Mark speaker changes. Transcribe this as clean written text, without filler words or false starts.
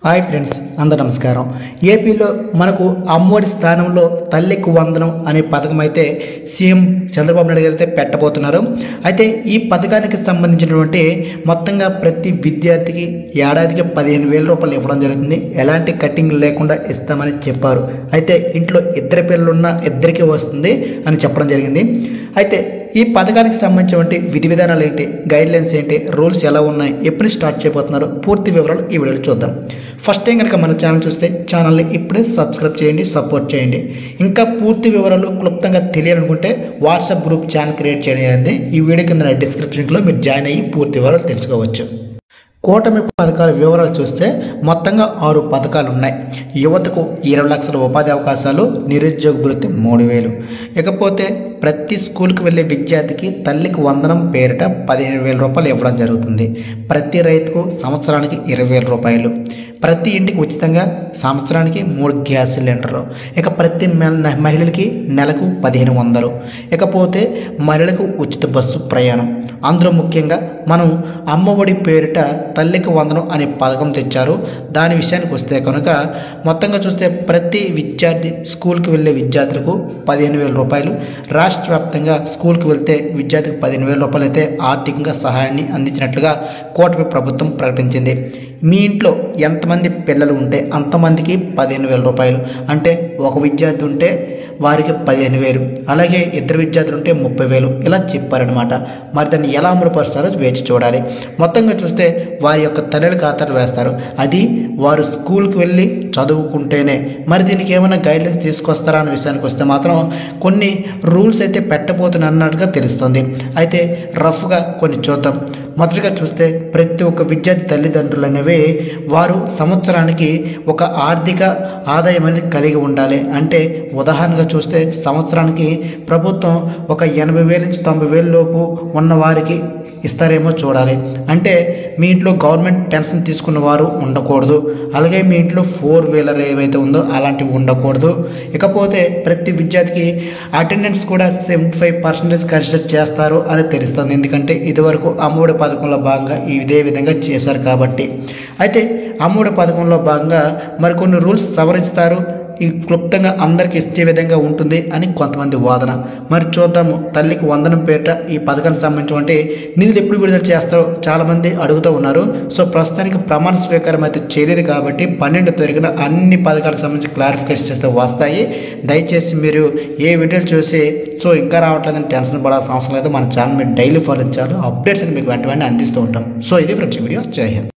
Speaker 1: Hi friends, అందరూ నమస్కారం. ఏపీలో మనకు అమ్మఒడి స్థానంలో తల్లికి వందనం అనే పథకం అయితే సీఎం చంద్రబాబు నాయుడు గారు అయితే పెట్టబోతున్నారు. అయితే ఈ పథకానికి సంబంధించినటువంటి మొత్తంగా ప్రతి విద్యార్థికి ఏడాదికి 15,000 రూపాయలు ఇవ్వడం జరుగుతుంది. ఎలాంటి కట్టింగ్ లేకుండా ఇస్తామని చెప్పారు. అయితే ఇంట్లో ఇద్దరు పిల్లలున్న ఇద్దరికీ వస్తుంది అని చెప్పడం జరిగింది. అయితే ఈ పథకానికి సంబంధించినటువంటి విధి విధానాలు ఏంటి, గైడ్లైన్స్ ఏంటి, రూల్స్ ఎలా ఉన్నాయి, ఎప్పుడు స్టార్ట్ చేయబోతున్నారు, పూర్తి వివరాలు ఈ వీడియోలో చూద్దాం. ఫస్ట్ టైం కనుక మన ఛానల్ చూస్తే ఛానల్ని ఇప్పుడే సబ్స్క్రైబ్ చేయండి, సపోర్ట్ చేయండి. ఇంకా పూర్తి వివరాలు క్లుప్తంగా తెలియాలనుకుంటే వాట్సాప్ గ్రూప్ ఛానల్ క్రియేట్ చేయడం ఈ వీడియో కింద డిస్క్రిప్షన్లో మీరు జాయిన్ అయ్యి పూర్తి వివరాలు తెలుసుకోవచ్చు. కూటమి పథకాల వివరాలు చూస్తే మొత్తంగా 6 పథకాలు ఉన్నాయి. యువతకు 20 లక్షల ఉపాధి అవకాశాలు, నిరుద్యోగ భృతి 3,000. ఇకపోతే ప్రతి స్కూల్కి వెళ్ళే విద్యార్థికి తల్లికి వందనం పేరిట 15,000 రూపాయలు ఇవ్వడం జరుగుతుంది. ప్రతి రైతుకు సంవత్సరానికి 20,000 రూపాయలు. ప్రతి ఇంటికి ఉచితంగా సంవత్సరానికి 3 గ్యాస్ సిలిండర్లు. ఇక ప్రతి మహిళలకి నెలకు 1,500. ఇకపోతే మహిళలకు ఉచిత బస్సు ప్రయాణం. అందులో ముఖ్యంగా మనం అమ్మఒడి పేరిట తల్లికి వందనం అనే పథకం తెచ్చారు. దాని విషయానికి వస్తే కనుక మొత్తంగా చూస్తే ప్రతి విద్యార్థి స్కూల్కి వెళ్ళే విద్యార్థులకు 15,000 రూపాయలు. రాష్ట్ర వ్యాప్తంగా స్కూల్కి వెళ్తే విద్యార్థికి 15,000 రూపాయలు అయితే ఆర్థికంగా సహాయాన్ని అందించినట్లుగా కూటమి ప్రభుత్వం ప్రకటించింది. మీ ఇంట్లో ఎంతమంది పిల్లలు ఉంటే అంతమందికి 15,000 రూపాయలు. అంటే ఒక విద్యార్థి ఉంటే వారికి 15,000, అలాగే ఇద్దరు విద్యార్థులు ఉంటే 30,000 ఇలా చెప్పారనమాట. మరి దాన్ని ఎలా అమలుపరుస్తారో వేచి చూడాలి. మొత్తంగా చూస్తే వారి యొక్క తల్లుల ఖాతాలు వేస్తారు. అది వారు స్కూల్కి వెళ్ళి చదువుకుంటేనే. మరి దీనికి ఏమైనా గైడ్లైన్స్ తీసుకొస్తారా అనే విషయానికి వస్తే మాత్రం కొన్ని రూల్స్ అయితే పెట్టబోతున్నట్టుగా తెలుస్తుంది. అయితే రఫ్గా కొన్ని చూద్దాం. మొదటిగా చూస్తే ప్రతి ఒక్క విద్యార్థి తల్లిదండ్రులు అనేవి వారు సంవత్సరానికి ఒక ఆర్థిక ఆదాయం అనేది కలిగి ఉండాలి. అంటే ఉదాహరణగా చూస్తే సంవత్సరానికి ప్రభుత్వం ఒక 80,000 నుంచి 90,000 లోపు ఉన్న వారికి ఇస్తారేమో చూడాలి. అంటే మీ ఇంట్లో గవర్నమెంట్ పెన్షన్ తీసుకున్న వారు ఉండకూడదు. అలాగే మీ ఇంట్లో 4-వీలర్ ఏవైతే ఉందో అలాంటివి ఉండకూడదు. ఇకపోతే ప్రతి విద్యార్థికి అటెండెన్స్ కూడా 75% కన్సిడర్ చేస్తారు అని తెలుస్తుంది. ఎందుకంటే ఇదివరకు అమ్మఒడి పథకంలో భాగంగా ఇదే విధంగా చేశారు కాబట్టి. అయితే అమ్మఒడి పథకంలో భాగంగా మరికొన్ని రూల్స్ సవరిస్తారు. ఈ క్లుప్తంగా అందరికి ఇచ్చే విధంగా ఉంటుంది అని కొంతమంది వాదన. మరి చూద్దాము. తల్లికి వందనం పేరిట ఈ పథకానికి సంబంధించినటువంటి నిధులు ఎప్పుడు విడుదల చేస్తారో చాలామంది అడుగుతూ ఉన్నారు. సో ప్రస్తుతానికి ప్రమాణ స్వీకారం అయితే చేయలేదు కాబట్టి 12 తారీఖున అన్ని పథకాలకు సంబంధించి క్లారిఫికేషన్ చేస్తే వస్తాయి. దయచేసి మీరు ఏ వీడియోలు చూసి ఇంకా రావట్లేదని టెన్షన్ పడాల్సిన అవసరం లేదు. మన ఛానల్ మీరు డైలీ ఫాలో చేయాలి. అప్డేట్స్ అని మీకు వెంటనే అందిస్తూ ఉంటాం. సో ఇది ఫ్రెండ్స్ వీడియో. జై హింద్.